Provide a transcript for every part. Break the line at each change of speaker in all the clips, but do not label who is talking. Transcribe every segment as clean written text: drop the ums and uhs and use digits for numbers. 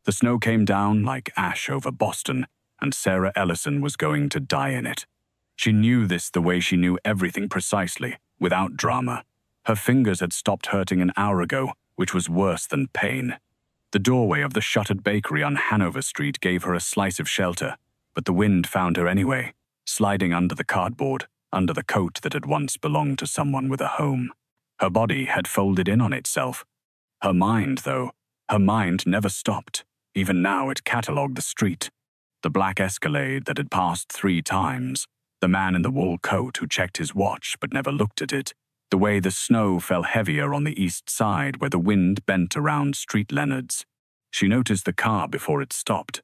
The snow came down like ash over Boston, and Sarah Ellison was going to die in it. She knew this the way she knew everything precisely, without drama. Her fingers had stopped hurting an hour ago, which was worse than pain. The doorway of the shuttered bakery on Hanover Street gave her a slice of shelter, but the wind found her anyway, sliding under the cardboard, under the coat that had once belonged to someone with a home. Her body had folded in on itself. Her mind, though, her mind never stopped. Even now it catalogued the street. The black Escalade that had passed 3 times, the man in the wool coat who checked his watch but never looked at it, the way the snow fell heavier on the east side where the wind bent around Street Leonard's. She noticed the car before it stopped.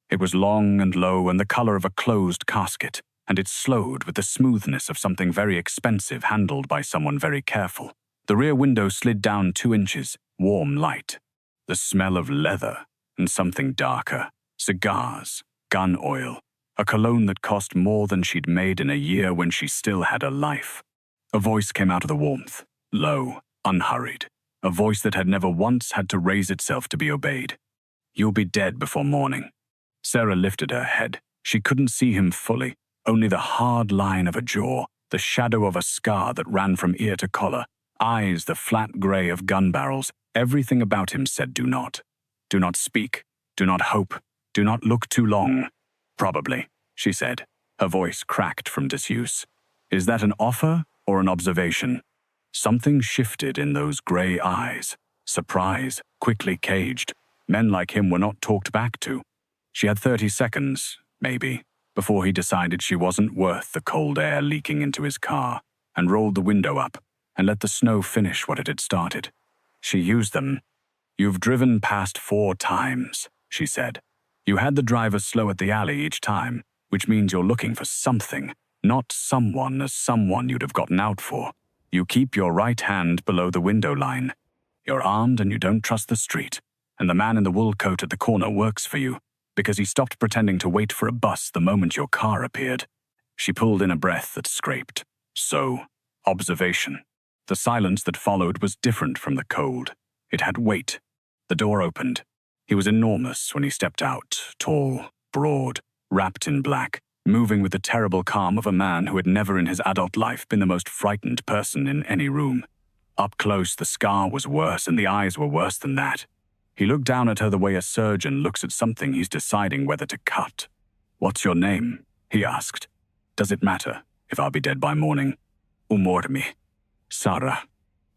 It was long and low and the color of a closed casket, and it slowed with the smoothness of something very expensive handled by someone very careful. The rear window slid down 2 inches, warm light. The smell of leather and something darker, cigars, gun oil, a cologne that cost more than she'd made in a year when she still had a life. A voice came out of the warmth, low, unhurried, a voice that had never once had to raise itself to be obeyed. "You'll be dead before morning." Sarah lifted her head. She couldn't see him fully, only the hard line of a jaw, the shadow of a scar that ran from ear to collar, eyes the flat grey of gun barrels. Everything about him said do not. Do not speak. Do not hope. Do not look too long. "Probably," she said. Her voice cracked from disuse. "Is that an offer or an observation?" Something shifted in those grey eyes. Surprise, quickly caged. Men like him were not talked back to. She had 30 seconds, maybe, before he decided she wasn't worth the cold air leaking into his car, and rolled the window up and let the snow finish what it had started. She used them. "You've driven past 4 times, she said. "You had the driver slow at the alley each time, which means you're looking for something, not someone as someone you'd have gotten out for. You keep your right hand below the window line. You're armed and you don't trust the street, and the man in the wool coat at the corner works for you, because he stopped pretending to wait for a bus the moment your car appeared." She pulled in a breath that scraped. So, observation. The silence that followed was different from the cold. It had weight. The door opened. He was enormous when he stepped out, tall, broad, wrapped in black, moving with the terrible calm of a man who had never in his adult life been the most frightened person in any room. Up close, the scar was worse and the eyes were worse than that. He looked down at her the way a surgeon looks at something he's deciding whether to cut. "What's your name?" he asked. "Does it matter if I'll be dead by morning?" "Umor me. Sarah."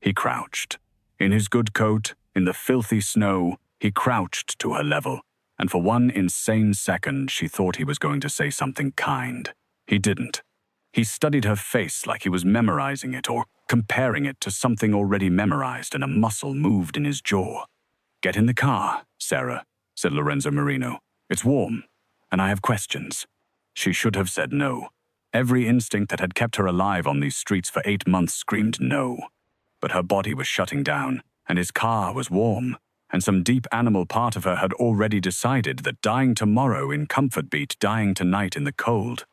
He crouched. In his good coat, in the filthy snow, he crouched to her level, and for one insane second she thought he was going to say something kind. He didn't. He studied her face like he was memorizing it or comparing it to something already memorized, and a muscle moved in his jaw. "Get in the car, Sarah," said Lorenzo Marino. "It's warm, and I have questions." She should have said no. Every instinct that had kept her alive on these streets for 8 months screamed no. But her body was shutting down, and his car was warm, and some deep animal part of her had already decided that dying tomorrow in comfort beat dying tonight in the cold.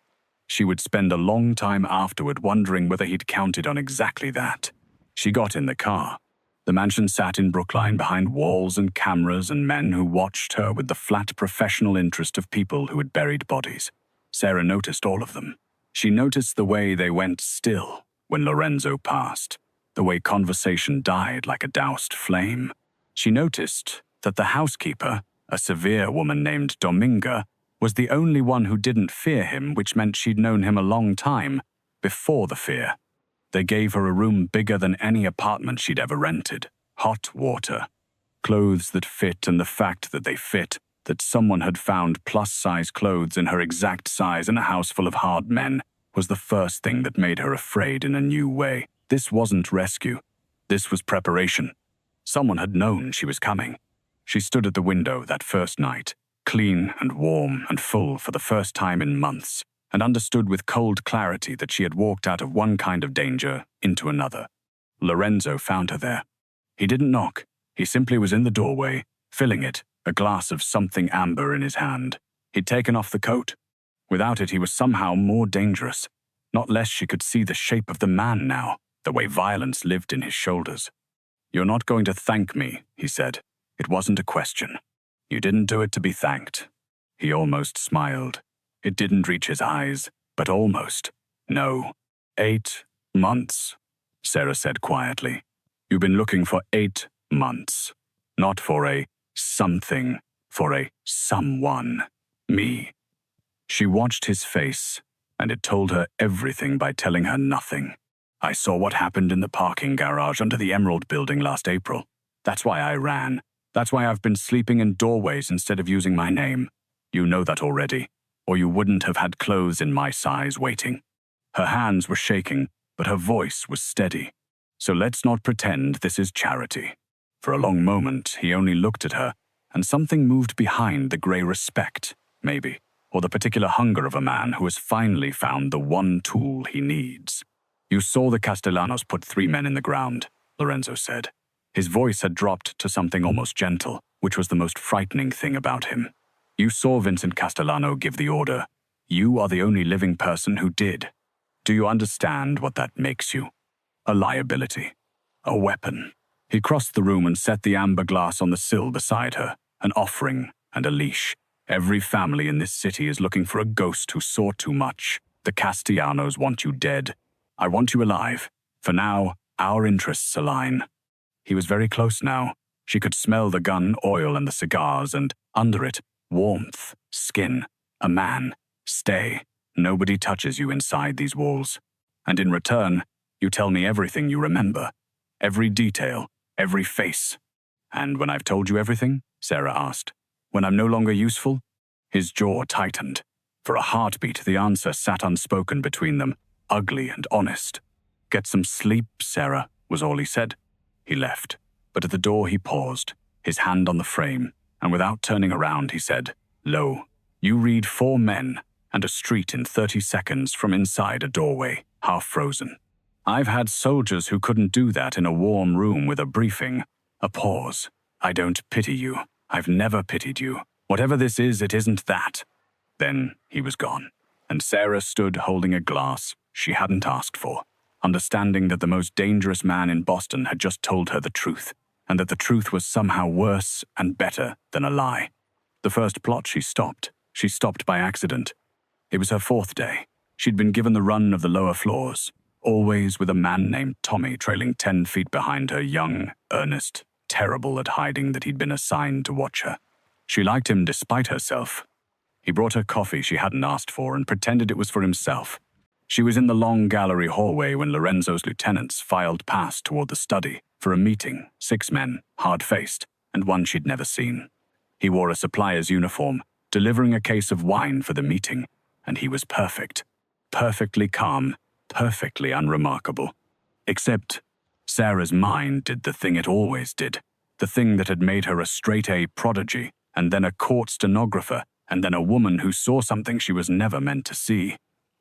She would spend a long time afterward wondering whether he'd counted on exactly that. She got in the car. The mansion sat in Brookline behind walls and cameras and men who watched her with the flat professional interest of people who had buried bodies. Sarah noticed all of them. She noticed the way they went still when Lorenzo passed, the way conversation died like a doused flame. She noticed that the housekeeper, a severe woman named Dominga, was the only one who didn't fear him, which meant she'd known him a long time, before the fear. They gave her a room bigger than any apartment she'd ever rented. Hot water, clothes that fit, and the fact that they fit, that someone had found plus-size clothes in her exact size in a house full of hard men, was the first thing that made her afraid in a new way. This wasn't rescue. This was preparation. Someone had known she was coming. She stood at the window that first night, clean and warm and full for the first time in months, and understood with cold clarity that she had walked out of one kind of danger into another. Lorenzo found her there. He didn't knock. He simply was in the doorway, filling it, a glass of something amber in his hand. He'd taken off the coat. Without it, he was somehow more dangerous. Not less she could see the shape of the man now, the way violence lived in his shoulders. "You're not going to thank me," he said. It wasn't a question. You didn't do it to be thanked. He almost smiled. It didn't reach his eyes, but almost. No. 8 months, Sarah said quietly. You've been looking for 8 months. Not for a something, for a someone. Me. She watched his face, and it told her everything by telling her nothing. I saw what happened in the parking garage under the Emerald building last April. That's why I ran. That's why I've been sleeping in doorways instead of using my name. You know that already, or you wouldn't have had clothes in my size waiting. Her hands were shaking, but her voice was steady. So let's not pretend this is charity. For a long moment, he only looked at her, and something moved behind the grey respect, maybe, or the particular hunger of a man who has finally found the one tool he needs. You saw the Castellanos put 3 men in the ground, Lorenzo said. His voice had dropped to something almost gentle, which was the most frightening thing about him. You saw Vincent Castellano give the order. You are the only living person who did. Do you understand what that makes you? A liability. A weapon. He crossed the room and set the amber glass on the sill beside her, an offering and a leash. Every family in this city is looking for a ghost who saw too much. The Castellanos want you dead. I want you alive. For now, our interests align. He was very close now. She could smell the gun oil and the cigars, and under it, warmth, skin, a man. Stay. Nobody touches you inside these walls. And in return, you tell me everything you remember. Every detail, every face. And when I've told you everything? Sarah asked. When I'm no longer useful? His jaw tightened. For a heartbeat, the answer sat unspoken between them, ugly and honest. Get some sleep, Sarah, was all he said. He left, but at the door he paused, his hand on the frame, and without turning around he said, Lo, you read 4 men and a street in 30 seconds from inside a doorway, half frozen. I've had soldiers who couldn't do that in a warm room with a briefing. A pause. I don't pity you. I've never pitied you. Whatever this is, it isn't that. Then he was gone, and Sarah stood holding a glass she hadn't asked for, understanding that the most dangerous man in Boston had just told her the truth, and that the truth was somehow worse and better than a lie. The first plot she stopped by accident. It was her 4th day. She'd been given the run of the lower floors, always with a man named Tommy trailing 10 feet behind her, young, earnest, terrible at hiding that he'd been assigned to watch her. She liked him despite herself. He brought her coffee she hadn't asked for and pretended it was for himself. She was in the long gallery hallway when Lorenzo's lieutenants filed past toward the study for a meeting, 6 men, hard-faced, and one she'd never seen. He wore a supplier's uniform, delivering a case of wine for the meeting, and he was perfect. Perfectly calm, perfectly unremarkable. Except Sarah's mind did the thing it always did, the thing that had made her a straight-A prodigy, and then a court stenographer, and then a woman who saw something she was never meant to see.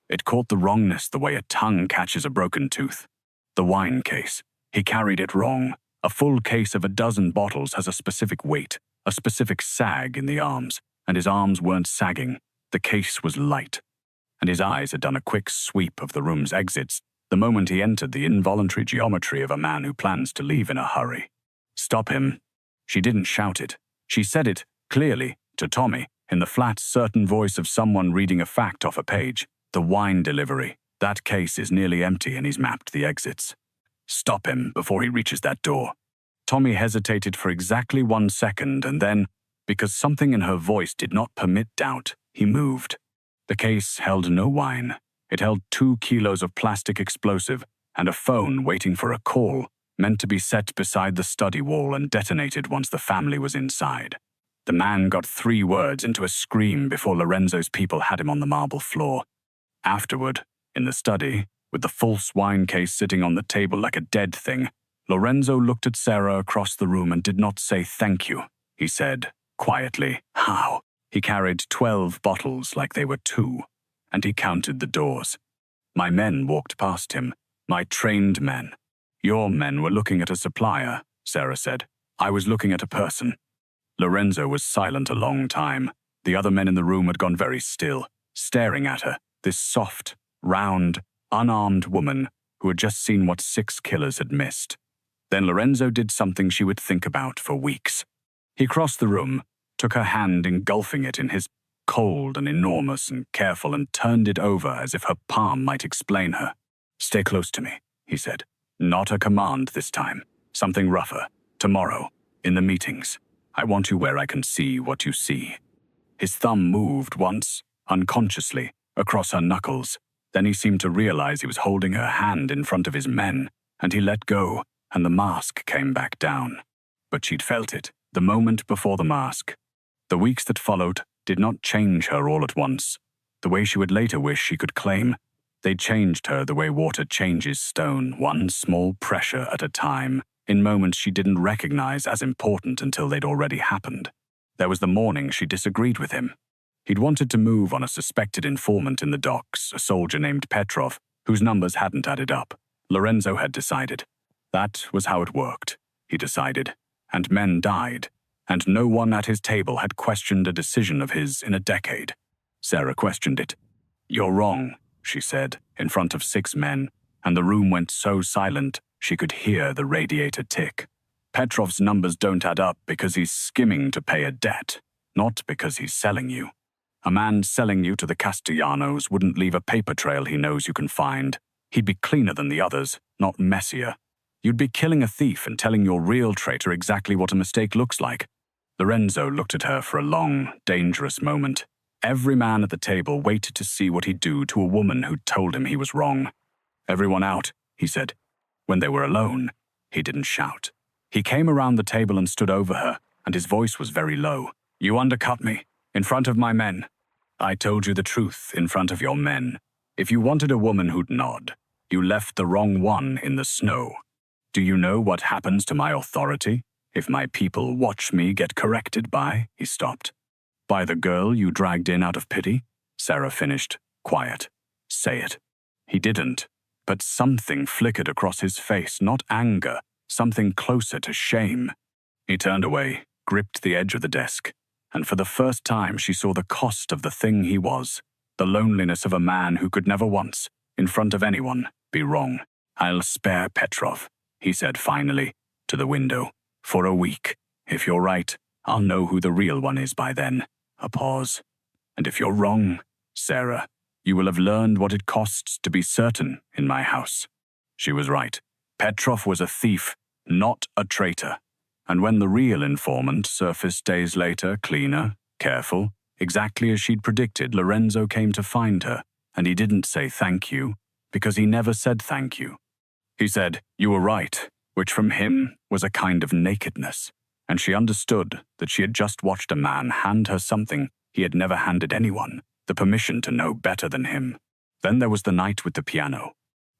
It caught the wrongness the way a tongue catches a broken tooth. The wine case. He carried it wrong. A full case of a dozen bottles has a specific weight, a specific sag in the arms, and his arms weren't sagging. The case was light. And his eyes had done a quick sweep of the room's exits the moment he entered the involuntary geometry of a man who plans to leave in a hurry. Stop him. She didn't shout it. She said it, clearly, to Tommy, in the flat, certain voice of someone reading a fact off a page. The wine delivery. That case is nearly empty and he's mapped the exits. Stop him before he reaches that door. Tommy hesitated for exactly 1 second and then, because something in her voice did not permit doubt, he moved. The case held no wine. It held 2 kilos of plastic explosive and a phone waiting for a call, meant to be set beside the study wall and detonated once the family was inside. The man got 3 words into a scream before Lorenzo's people had him on the marble floor. Afterward, in the study, with the false wine case sitting on the table like a dead thing, Lorenzo looked at Sarah across the room and did not say thank you. He said, quietly, how? He carried 12 bottles like they were 2, and he counted the doors. My men walked past him, my trained men. Your men were looking at a supplier, Sarah said. I was looking at a person. Lorenzo was silent a long time. The other men in the room had gone very still, staring at her, this soft, round, unarmed woman who had just seen what 6 killers had missed. Then Lorenzo did something she would think about for weeks. He crossed the room, took her hand engulfing it in his, cold and enormous and careful, and turned it over as if her palm might explain her. "Stay close to me," he said. "Not a command this time. Something rougher. Tomorrow, in the meetings. I want you where I can see what you see." His thumb moved once, unconsciously, across her knuckles. Then he seemed to realize he was holding her hand in front of his men, and he let go, and the mask came back down. But she'd felt it, the moment before the mask. The weeks that followed did not change her all at once, the way she would later wish she could claim. They changed her the way water changes stone, one small pressure at a time, in moments she didn't recognize as important until they'd already happened. There was the morning she disagreed with him. He'd wanted to move on a suspected informant in the docks, a soldier named Petrov, whose numbers hadn't added up. Lorenzo had decided. That was how it worked, he decided. And men died, and no one at his table had questioned a decision of his in a decade. Sarah questioned it. "You're wrong," she said, in front of 6 men, and the room went so silent she could hear the radiator tick. "Petrov's numbers don't add up because he's skimming to pay a debt, not because he's selling you. A man selling you to the Castellanos wouldn't leave a paper trail he knows you can find. He'd be cleaner than the others, not messier. You'd be killing a thief and telling your real traitor exactly what a mistake looks like." Lorenzo looked at her for a long, dangerous moment. Every man at the table waited to see what he'd do to a woman who'd told him he was wrong. "Everyone out," he said. When they were alone, he didn't shout. He came around the table and stood over her, and his voice was very low. "You undercut me, in front of my men. I told you the truth in front of your men. If you wanted a woman who'd nod, you left the wrong one in the snow. Do you know what happens to my authority if my people watch me get corrected by?" He stopped. "By the girl you dragged in out of pity?" Sarah finished, quiet. "Say it." He didn't, but something flickered across his face, not anger, something closer to shame. He turned away, gripped the edge of the desk, and for the first time she saw the cost of the thing he was, the loneliness of a man who could never once, in front of anyone, be wrong. "I'll spare Petrov," he said finally, to the window. "For a week. If you're right, I'll know who the real one is by then." A pause. "And if you're wrong, Sarah, you will have learned what it costs to be certain in my house." She was right. Petrov was a thief, not a traitor. And when the real informant surfaced days later, cleaner, careful, exactly as she'd predicted, Lorenzo came to find her, and he didn't say thank you, because he never said thank you. He said, "You were right," which from him was a kind of nakedness, and she understood that she had just watched a man hand her something he had never handed anyone, the permission to know better than him. Then there was the night with the piano.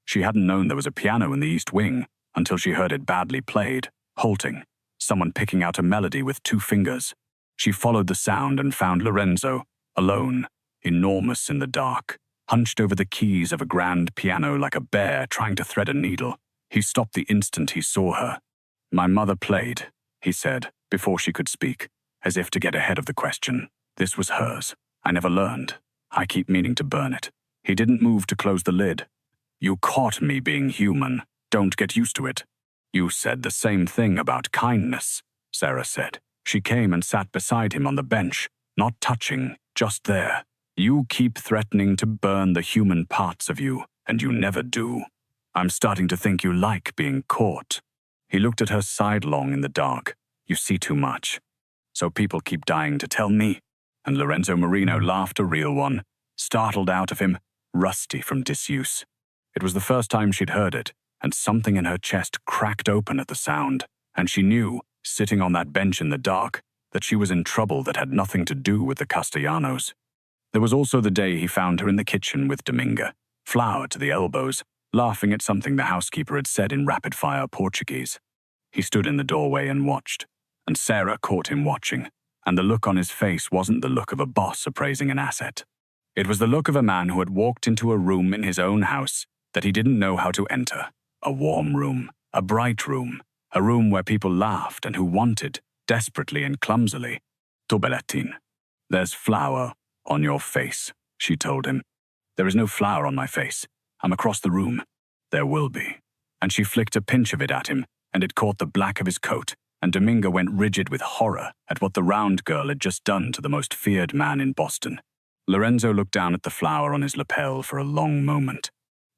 She hadn't known there was a piano in the East Wing until she heard it badly played, halting, someone picking out a melody with 2 fingers. She followed the sound and found Lorenzo, alone, enormous in the dark, hunched over the keys of a grand piano like a bear trying to thread a needle. He stopped the instant he saw her. "My mother played," he said, before she could speak, as if to get ahead of the question. "This was hers. I never learned. I keep meaning to burn it." He didn't move to close the lid. "You caught me being human. Don't get used to it." "You said the same thing about kindness," Sarah said. She came and sat beside him on the bench, not touching, just there. "You keep threatening to burn the human parts of you, and you never do. I'm starting to think you like being caught." He looked at her sidelong in the dark. "You see too much. So people keep dying to tell me." And Lorenzo Marino laughed, a real one, startled out of him, rusty from disuse. It was the first time she'd heard it, and something in her chest cracked open at the sound, and she knew, sitting on that bench in the dark, that she was in trouble that had nothing to do with the Castellanos. There was also the day he found her in the kitchen with Dominga, flour to the elbows, laughing at something the housekeeper had said in rapid-fire Portuguese. He stood in the doorway and watched, and Sarah caught him watching, and the look on his face wasn't the look of a boss appraising an asset. It was the look of a man who had walked into a room in his own house that he didn't know how to enter. A warm room, a bright room, a room where people laughed and who wanted, desperately and clumsily, "Tu belletin." "There's flour on your face," she told him. "There is no flour on my face. I'm across the room." "There will be." And she flicked a pinch of it at him, and it caught the black of his coat, and Dominga went rigid with horror at what the round girl had just done to the most feared man in Boston. Lorenzo looked down at the flower on his lapel for a long moment.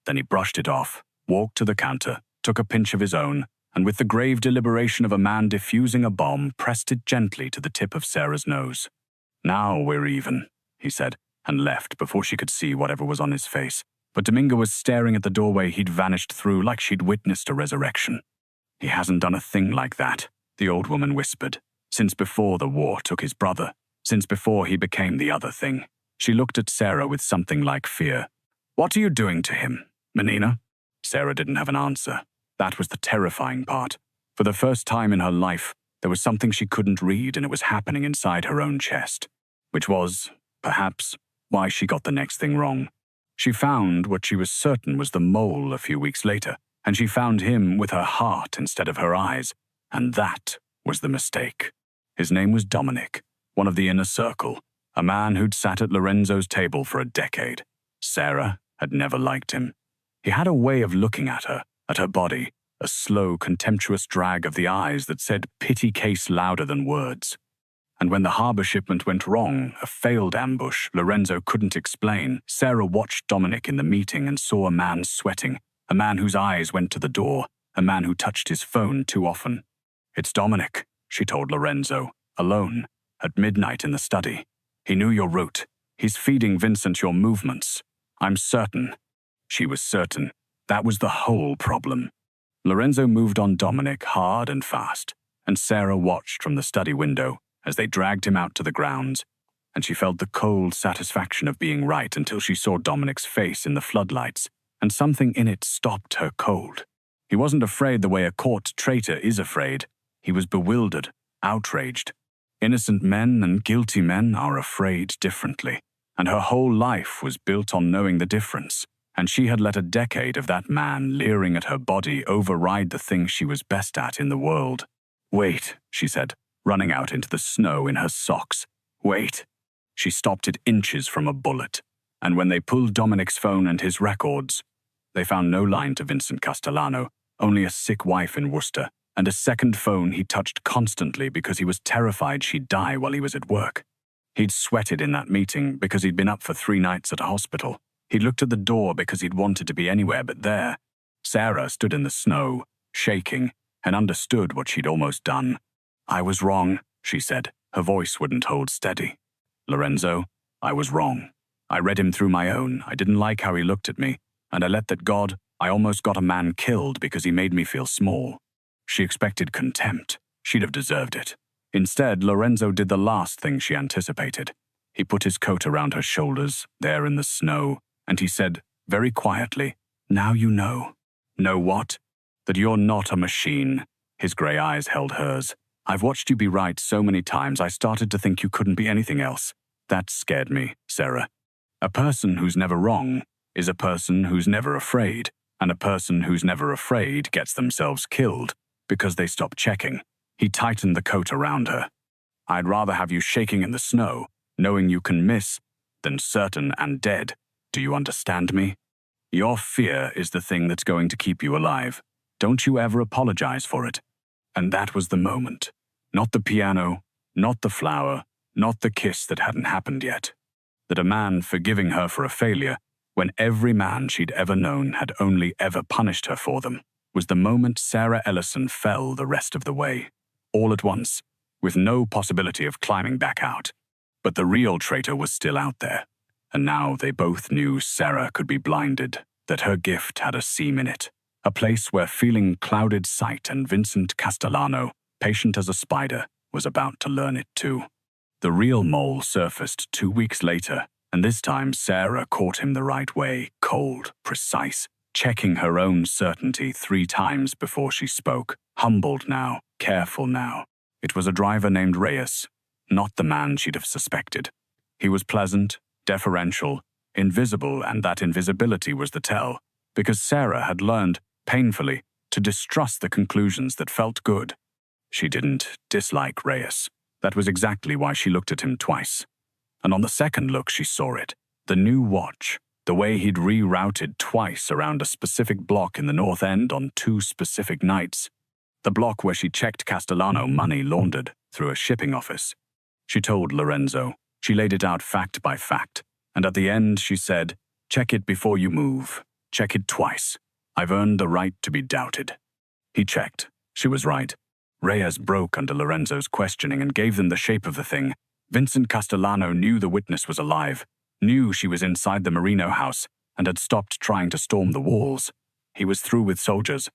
Then he brushed it off, walked to the counter, took a pinch of his own, and with the grave deliberation of a man defusing a bomb, pressed it gently to the tip of Sarah's nose. "Now we're even," he said, and left before she could see whatever was on his face. But Dominga was staring at the doorway he'd vanished through like she'd witnessed a resurrection. "He hasn't done a thing like that," the old woman whispered, "since before the war took his brother, since before he became the other thing." She looked at Sarah with something like fear. "What are you doing to him, Menina?" Sarah didn't have an answer. That was the terrifying part. For the first time in her life, there was something she couldn't read, and it was happening inside her own chest. Which was, perhaps, why she got the next thing wrong. She found what she was certain was the mole a few weeks later, and she found him with her heart instead of her eyes, and that was the mistake. His name was Dominic, one of the inner circle, a man who'd sat at Lorenzo's table for a decade. Sarah had never liked him. He had a way of looking at her body, a slow, contemptuous drag of the eyes that said pity case louder than words. And when the harbor shipment went wrong, a failed ambush Lorenzo couldn't explain, Sarah watched Dominic in the meeting and saw a man sweating, a man whose eyes went to the door, a man who touched his phone too often. "It's Dominic," she told Lorenzo, alone, at midnight in the study. "He knew your route. He's feeding Vincent your movements. I'm certain." She was certain. That was the whole problem. Lorenzo moved on Dominic hard and fast, and Sarah watched from the study window as they dragged him out to the grounds, and she felt the cold satisfaction of being right until she saw Dominic's face in the floodlights, and something in it stopped her cold. He wasn't afraid the way a caught traitor is afraid. He was bewildered, outraged. Innocent men and guilty men are afraid differently, and her whole life was built on knowing the difference, and she had let a decade of that man leering at her body override the thing she was best at in the world. "Wait," she said, running out into the snow in her socks. "Wait." She stopped it inches from a bullet, and when they pulled Dominic's phone and his records, they found no line to Vincent Castellano, only a sick wife in Worcester, and a second phone he touched constantly because he was terrified she'd die while he was at work. He'd sweated in that meeting because he'd been up for 3 nights at a hospital. He'd looked at the door because he'd wanted to be anywhere but there. Sarah stood in the snow, shaking, and understood what she'd almost done. "I was wrong," she said. Her voice wouldn't hold steady. "Lorenzo, I was wrong. I read him through my own. I didn't like how he looked at me, and I let that God. I almost got a man killed because he made me feel small." She expected contempt. She'd have deserved it. Instead, Lorenzo did the last thing she anticipated. He put his coat around her shoulders, there in the snow, and he said, very quietly, "Now you know." "Know what?" "That you're not a machine." His grey eyes held hers. "I've watched you be right so many times I started to think you couldn't be anything else. That scared me, Sarah. A person who's never wrong is a person who's never afraid, and a person who's never afraid gets themselves killed because they stop checking." He tightened the coat around her. "I'd rather have you shaking in the snow, knowing you can miss, than certain and dead. Do you understand me? Your fear is the thing that's going to keep you alive. Don't you ever apologize for it." And that was the moment. Not the piano, not the flower, not the kiss that hadn't happened yet. That a man forgiving her for a failure, when every man she'd ever known had only ever punished her for them, was the moment Sarah Ellison fell the rest of the way. All at once, with no possibility of climbing back out. But the real traitor was still out there. And now they both knew Sarah could be blinded, that her gift had a seam in it, a place where feeling clouded sight, and Vincent Castellano, patient as a spider, was about to learn it too. The real mole surfaced 2 weeks later, and this time Sarah caught him the right way, cold, precise, checking her own certainty 3 times before she spoke, humbled now, careful now. It was a driver named Reyes, not the man she'd have suspected. He was pleasant, deferential, invisible, and that invisibility was the tell, because Sarah had learned, painfully, to distrust the conclusions that felt good. She didn't dislike Reyes. That was exactly why she looked at him twice. And on the second look she saw it. The new watch, the way he'd rerouted twice around a specific block in the North End on 2 specific nights. the block where she checked Castellano money laundered through a shipping office. She told Lorenzo. She laid it out fact by fact, and at the end she said, "Check it before you move. Check it twice. I've earned the right to be doubted." He checked. She was right. Reyes broke under Lorenzo's questioning and gave them the shape of the thing. Vincent Castellano knew the witness was alive, knew she was inside the Marino house, and had stopped trying to storm the walls. He was through with soldiers.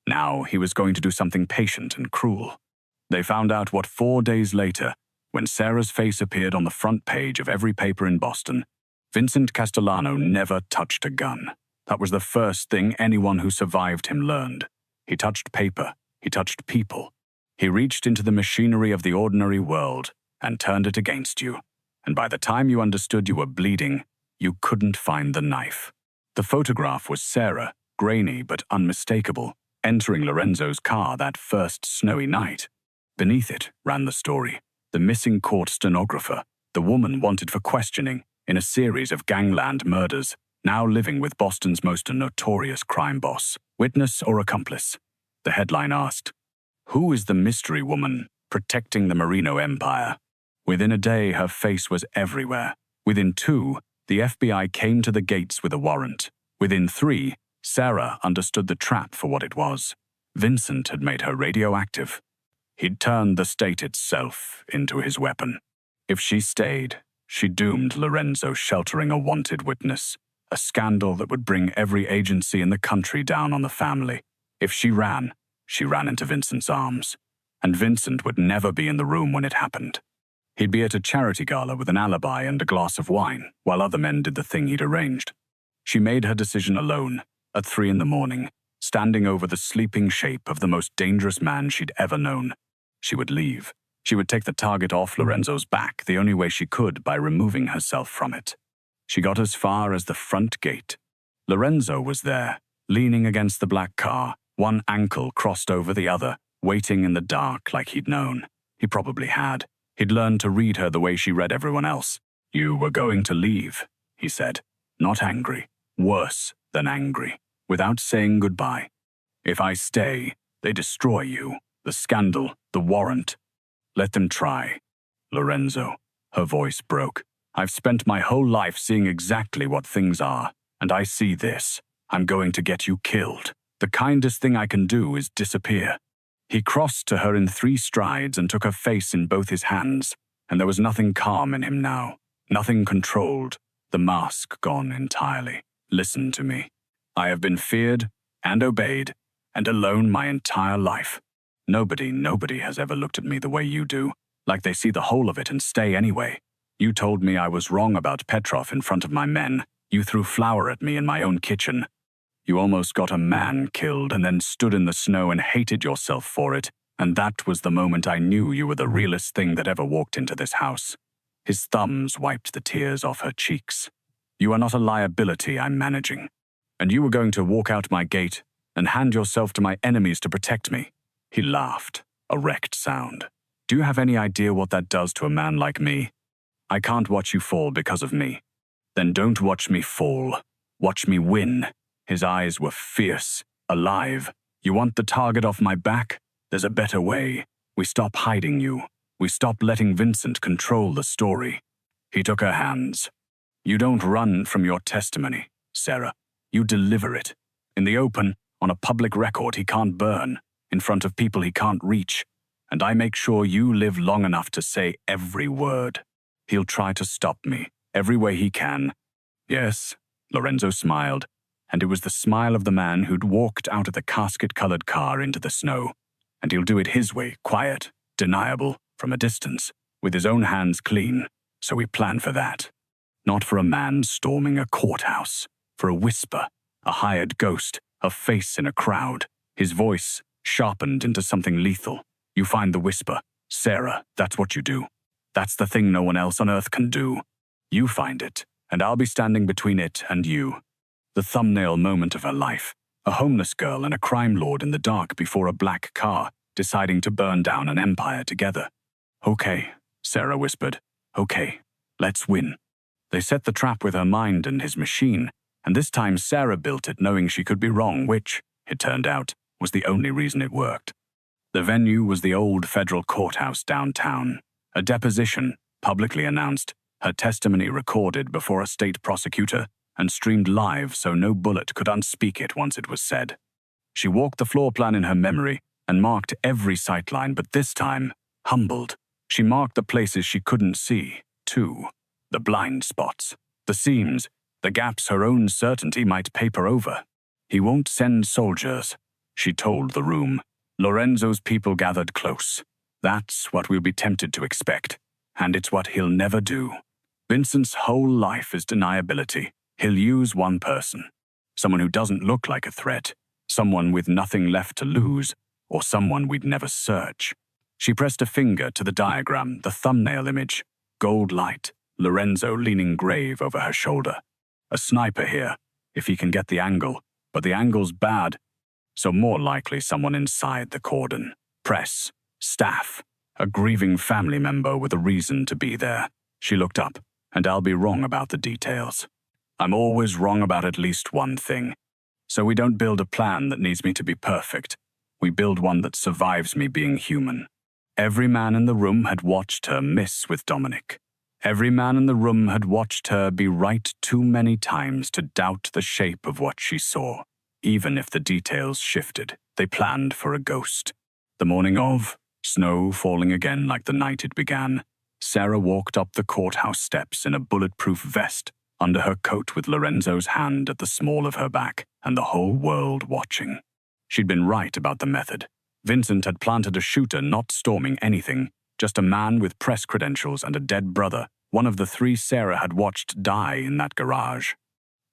Now he was going to do something patient and cruel. They found out what 4 days later, when Sarah's face appeared on the front page of every paper in Boston. Vincent Castellano never touched a gun. That was the first thing anyone who survived him learned. He touched paper. He touched people. He reached into the machinery of the ordinary world and turned it against you. And by the time you understood you were bleeding, you couldn't find the knife. The photograph was Sarah, grainy but unmistakable, entering Lorenzo's car that first snowy night. Beneath it ran the story. The missing court stenographer, the woman wanted for questioning in a series of gangland murders, now living with Boston's most notorious crime boss. Witness or accomplice? The headline asked. Who is the mystery woman protecting the Marino empire? Within a day, her face was everywhere. Within 2, the FBI came to the gates with a warrant. Within 3, Sarah understood the trap for what it was. Vincent had made her radioactive. He'd turned the state itself into his weapon. If she stayed, she doomed Lorenzo sheltering a wanted witness, a scandal that would bring every agency in the country down on the family. If she ran into Vincent's arms, and Vincent would never be in the room when it happened. He'd be at a charity gala with an alibi and a glass of wine, while other men did the thing he'd arranged. She made her decision alone, at 3 a.m, standing over the sleeping shape of the most dangerous man she'd ever known. She would leave. She would take the target off Lorenzo's back the only way she could, by removing herself from it. She got as far as the front gate. Lorenzo was there, leaning against the black car, one ankle crossed over the other, waiting in the dark like he'd known. He probably had. He'd learned to read her the way she read everyone else. "You were going to leave," he said. Not angry. Worse than angry. Without saying goodbye. "If I stay, they destroy you. The scandal, the warrant. Let them try." "Lorenzo," her voice broke. "I've spent my whole life seeing exactly what things are, and I see this. I'm going to get you killed. The kindest thing I can do is disappear." He crossed to her in 3 strides and took her face in both his hands, and there was nothing calm in him now, nothing controlled, the mask gone entirely. "Listen to me. I have been feared and obeyed and alone my entire life. Nobody has ever looked at me the way you do, like they see the whole of it and stay anyway. You told me I was wrong about Petrov in front of my men. You threw flour at me in my own kitchen. You almost got a man killed and then stood in the snow and hated yourself for it, and that was the moment I knew you were the realest thing that ever walked into this house." His thumbs wiped the tears off her cheeks. "You are not a liability I'm managing. And you were going to walk out my gate and hand yourself to my enemies to protect me." He laughed, a wrecked sound. "Do you have any idea what that does to a man like me? I can't watch you fall because of me. Then don't watch me fall. Watch me win." His eyes were fierce, alive. "You want the target off my back? There's a better way. We stop hiding you. We stop letting Vincent control the story." He took her hands. "You don't run from your testimony, Sarah. You deliver it. In the open, on a public record he can't burn, in front of people he can't reach. And I make sure you live long enough to say every word. He'll try to stop me, every way he can." "Yes," Lorenzo smiled. And it was the smile of the man who'd walked out of the casket-colored car into the snow. "And he'll do it his way, quiet, deniable, from a distance, with his own hands clean. So we plan for that. Not for a man storming a courthouse. For a whisper, a hired ghost, a face in a crowd. His voice sharpened into something lethal. You find the whisper. Sarah, that's what you do. That's the thing no one else on earth can do. You find it, and I'll be standing between it and you." The thumbnail moment of her life. A homeless girl and a crime lord in the dark before a black car, deciding to burn down an empire together. "Okay," Sarah whispered. "Okay, let's win." They set the trap with her mind and his machine, and this time Sarah built it knowing she could be wrong, which, it turned out, was the only reason it worked. The venue was the old federal courthouse downtown. A deposition, publicly announced, her testimony recorded before a state prosecutor and streamed live so no bullet could unspeak it once it was said. She walked the floor plan in her memory and marked every sightline, but this time, humbled, she marked the places she couldn't see, too. The blind spots, the seams, the gaps her own certainty might paper over. He won't send soldiers, she told the room. Lorenzo's people gathered close. That's what we'll be tempted to expect, and it's what he'll never do. Vincent's whole life is deniability. He'll use one person, someone who doesn't look like a threat, someone with nothing left to lose, or someone we'd never search. She pressed a finger to the diagram, the thumbnail image. Gold light, Lorenzo leaning grave over her shoulder. A sniper here, if he can get the angle, but the angle's bad, so more likely someone inside the cordon. Press, staff, a grieving family member with a reason to be there. She looked up, and I'll be wrong about the details. I'm always wrong about at least one thing. So we don't build a plan that needs me to be perfect. We build one that survives me being human. Every man in the room had watched her miss with Dominic. Every man in the room had watched her be right too many times to doubt the shape of what she saw. Even if the details shifted, they planned for a ghost. The morning of, snow falling again like the night it began, Sarah walked up the courthouse steps in a bulletproof vest, under her coat with Lorenzo's hand at the small of her back, and the whole world watching. She'd been right about the method. Vincent had planted a shooter not storming anything, just a man with press credentials and a dead brother, one of the 3 Sarah had watched die in that garage.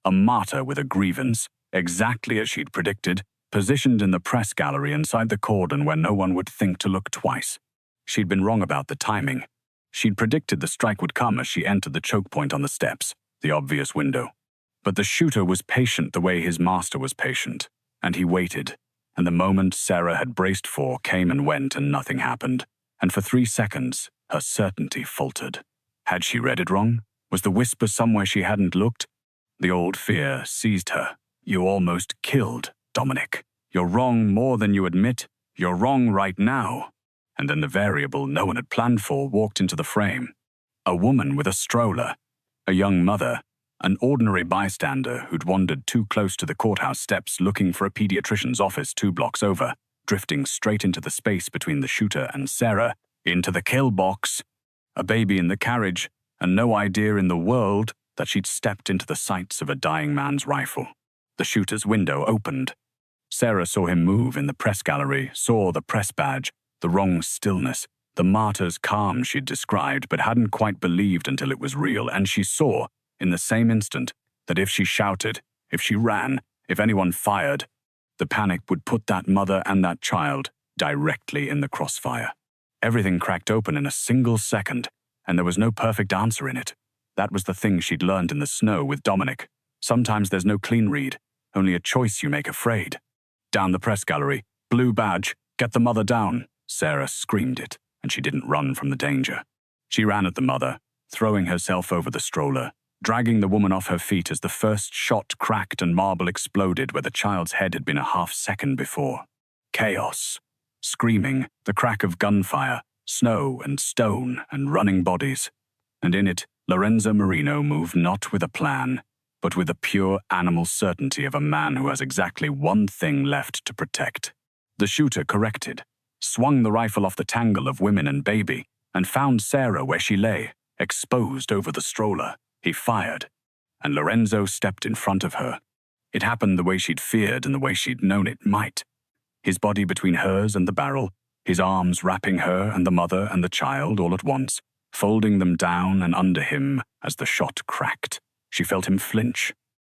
A martyr with a grievance, exactly as she'd predicted, positioned in the press gallery inside the cordon where no one would think to look twice. She'd been wrong about the timing. She'd predicted the strike would come as she entered the choke point on the steps, the obvious window. But the shooter was patient the way his master was patient, and he waited, and the moment Sarah had braced for came and went and nothing happened, and for 3 seconds, her certainty faltered. Had she read it wrong? Was the whisper somewhere she hadn't looked? The old fear seized her. You almost killed Dominic. You're wrong more than you admit. You're wrong right now. And then the variable no one had planned for walked into the frame. A woman with a stroller. A young mother. An ordinary bystander who'd wandered too close to the courthouse steps looking for a pediatrician's office 2 blocks over, drifting straight into the space between the shooter and Sarah, into the kill box. A baby in the carriage, and no idea in the world that she'd stepped into the sights of a dying man's rifle. The shooter's window opened. Sarah saw him move in the press gallery, saw the press badge, the wrong stillness, the martyr's calm she'd described but hadn't quite believed until it was real, and she saw, in the same instant, that if she shouted, if she ran, if anyone fired, the panic would put that mother and that child directly in the crossfire. Everything cracked open in a single second, and there was no perfect answer in it. That was the thing she'd learned in the snow with Dominic. Sometimes there's no clean read, only a choice you make afraid. Down the press gallery, blue badge, get the mother down. Sarah screamed it, and she didn't run from the danger. She ran at the mother, throwing herself over the stroller, dragging the woman off her feet as the first shot cracked and marble exploded where the child's head had been a half-second before. Chaos. Screaming, the crack of gunfire, snow and stone and running bodies. And in it, Lorenzo Marino moved not with a plan, but with the pure animal certainty of a man who has exactly one thing left to protect. The shooter corrected, swung the rifle off the tangle of women and baby, and found Sarah where she lay, exposed over the stroller. He fired, and Lorenzo stepped in front of her. It happened the way she'd feared and the way she'd known it might. His body between hers and the barrel, his arms wrapping her and the mother and the child all at once, folding them down and under him as the shot cracked. She felt him flinch.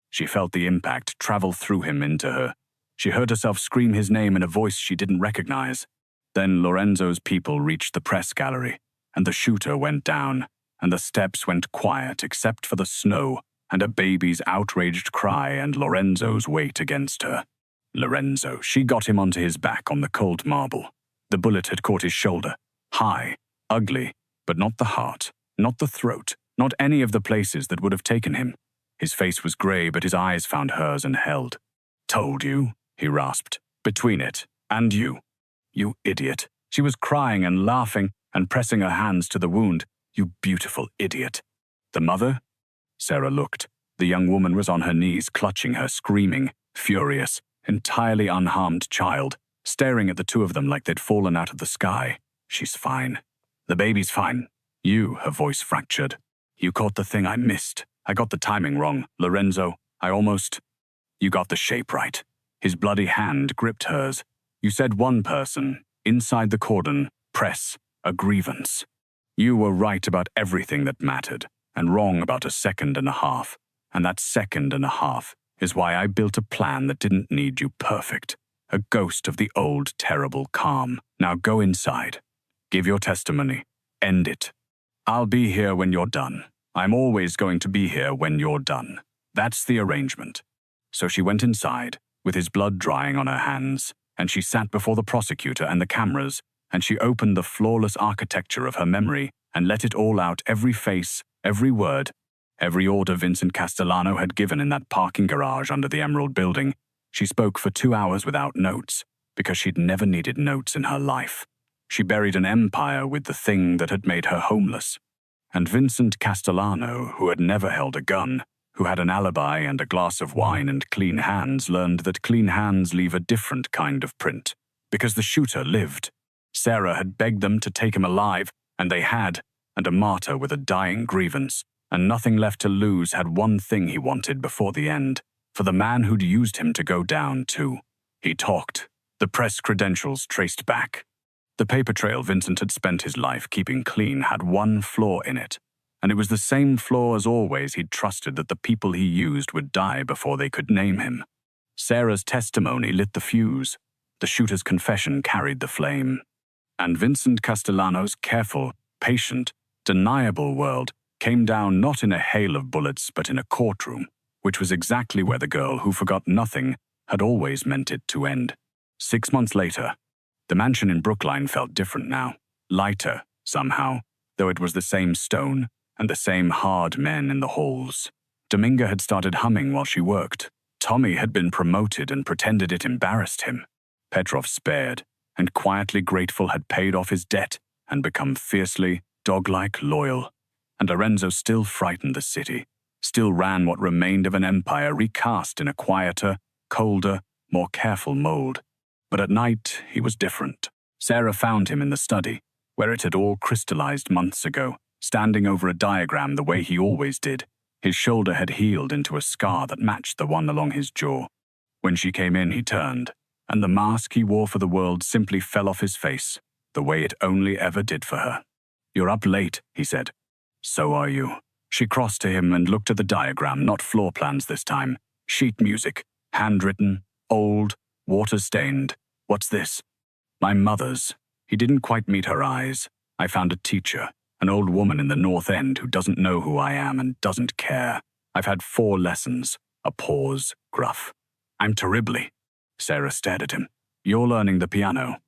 She felt the impact travel through him into her. She heard herself scream his name in a voice she didn't recognize. Then Lorenzo's people reached the press gallery, and the shooter went down, and the steps went quiet except for the snow and a baby's outraged cry and Lorenzo's weight against her. Lorenzo, she got him onto his back on the cold marble. The bullet had caught his shoulder, high, ugly, but not the heart, not the throat, not any of the places that would have taken him. His face was grey, but his eyes found hers and held. Told you, he rasped, between it and you. You idiot. She was crying and laughing and pressing her hands to the wound. You beautiful idiot. The mother? Sarah looked. The young woman was on her knees, clutching her, screaming, furious, entirely unharmed child, staring at the two of them like they'd fallen out of the sky. She's fine. The baby's fine. You, her voice fractured. You caught the thing I missed. I got the timing wrong, Lorenzo. You got the shape right. His bloody hand gripped hers. You said one person, inside the cordon, press, a grievance. You were right about everything that mattered, and wrong about a second and a half. And that second and a half is why I built a plan that didn't need you perfect. A ghost of the old, terrible calm. Now go inside. Give your testimony. End it. I'll be here when you're done. I'm always going to be here when you're done. That's the arrangement. So she went inside, with his blood drying on her hands, and she sat before the prosecutor and the cameras, and she opened the flawless architecture of her memory and let it all out, every face, every word, every order Vincent Castellano had given in that parking garage under the Emerald Building. She spoke for 2 hours without notes, because she'd never needed notes in her life. She buried an empire with the thing that had made her homeless. And Vincent Castellano, who had never held a gun, who had an alibi and a glass of wine and clean hands, learned that clean hands leave a different kind of print, because the shooter lived. Sarah had begged them to take him alive, and they had, and a martyr with a dying grievance, and nothing left to lose, had one thing he wanted before the end, for the man who'd used him to go down too. He talked. The press credentials traced back. The paper trail Vincent had spent his life keeping clean had one flaw in it, and it was the same flaw as always. He'd trusted that the people he used would die before they could name him. Sarah's testimony lit the fuse. The shooter's confession carried the flame. And Vincent Castellano's careful, patient, deniable world came down not in a hail of bullets but in a courtroom, which was exactly where the girl who forgot nothing had always meant it to end. 6 months later, the mansion in Brookline felt different now, lighter, somehow, though it was the same stone and the same hard men in the halls. Dominga had started humming while she worked. Tommy had been promoted and pretended it embarrassed him. Petrov spared, and quietly grateful had paid off his debt and become fiercely, dog-like loyal. And Lorenzo still frightened the city, still ran what remained of an empire recast in a quieter, colder, more careful mold. But at night, he was different. Sarah found him in the study, where it had all crystallized months ago, standing over a diagram the way he always did. His shoulder had healed into a scar that matched the one along his jaw. When she came in, he turned, and the mask he wore for the world simply fell off his face, the way it only ever did for her. "You're up late," he said. "So are you." She crossed to him and looked at the diagram, not floor plans this time. Sheet music, handwritten, old, water-stained. "What's this?" "My mother's." He didn't quite meet her eyes. "I found a teacher, an old woman in the North End who doesn't know who I am and doesn't care. I've had 4 lessons." A pause, gruff. "I'm terribly." Sarah stared at him. "You're learning the piano."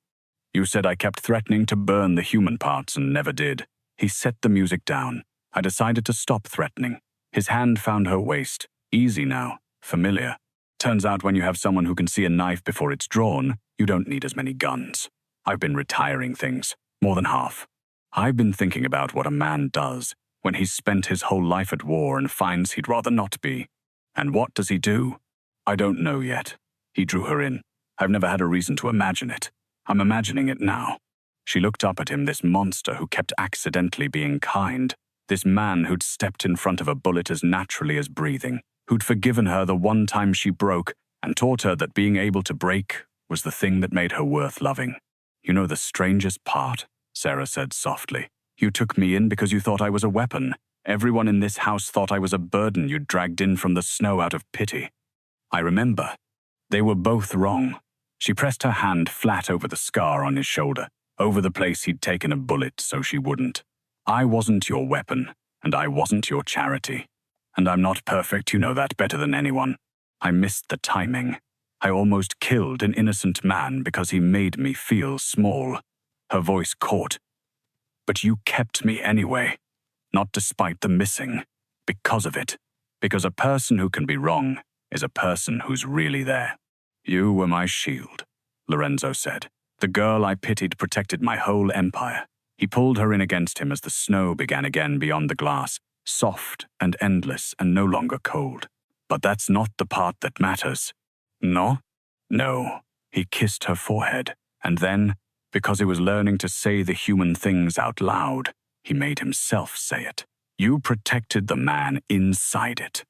"You said I kept threatening to burn the human parts and never did." He set the music down. I decided to stop threatening. His hand found her waist. Easy now, familiar. Turns out when you have someone who can see a knife before it's drawn, you don't need as many guns. I've been retiring things, more than half. I've been thinking about what a man does when he's spent his whole life at war and finds he'd rather not be. And what does he do? I don't know yet. He drew her in. I've never had a reason to imagine it. I'm imagining it now. She looked up at him, this monster who kept accidentally being kind, this man who'd stepped in front of a bullet as naturally as breathing, who'd forgiven her the one time she broke and taught her that being able to break was the thing that made her worth loving. "You know the strangest part?" Sarah said softly. "You took me in because you thought I was a weapon. Everyone in this house thought I was a burden you'd dragged in from the snow out of pity." I remember. They were both wrong. She pressed her hand flat over the scar on his shoulder, over the place he'd taken a bullet so she wouldn't. "I wasn't your weapon, and I wasn't your charity. And I'm not perfect, you know that better than anyone. I missed the timing. I almost killed an innocent man because he made me feel small." Her voice caught. "But you kept me anyway. Not despite the missing. Because of it. Because a person who can be wrong is a person who's really there." "You were my shield," Lorenzo said. The girl I pitied protected my whole empire. He pulled her in against him as the snow began again beyond the glass, soft and endless and no longer cold. But that's not the part that matters. No? No. He kissed her forehead, and then, because he was learning to say the human things out loud, he made himself say it. You protected the man inside it.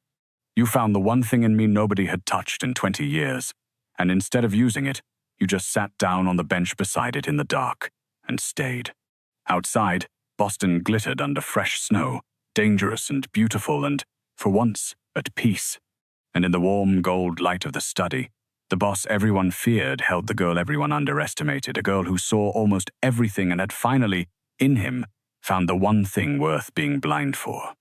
You found the one thing in me nobody had touched in 20 years, and instead of using it, you just sat down on the bench beside it in the dark and stayed. Outside, Boston glittered under fresh snow, dangerous and beautiful and, for once, at peace. And in the warm gold light of the study, the boss everyone feared held the girl everyone underestimated, a girl who saw almost everything and had finally, in him, found the one thing worth being blind for.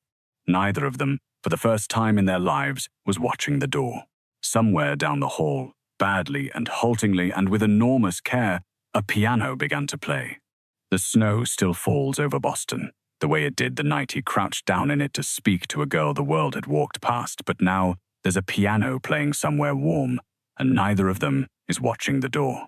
Neither of them, for the first time in their lives, was watching the door. Somewhere down the hall, badly and haltingly and with enormous care, a piano began to play. The snow still falls over Boston, the way it did the night he crouched down in it to speak to a girl the world had walked past, but now there's a piano playing somewhere warm, and neither of them is watching the door.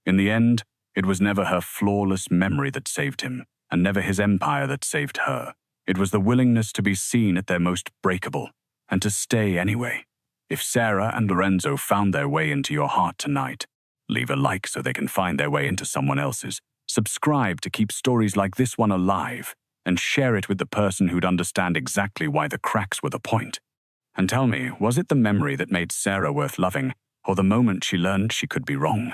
In the end, it was never her flawless memory that saved him, and never his empire that saved her. It was the willingness to be seen at their most breakable, and to stay anyway. If Sarah and Lorenzo found their way into your heart tonight, leave a like so they can find their way into someone else's. Subscribe to keep stories like this one alive, and share it with the person who'd understand exactly why the cracks were the point. And tell me, was it the memory that made Sarah worth loving, or the moment she learned she could be wrong?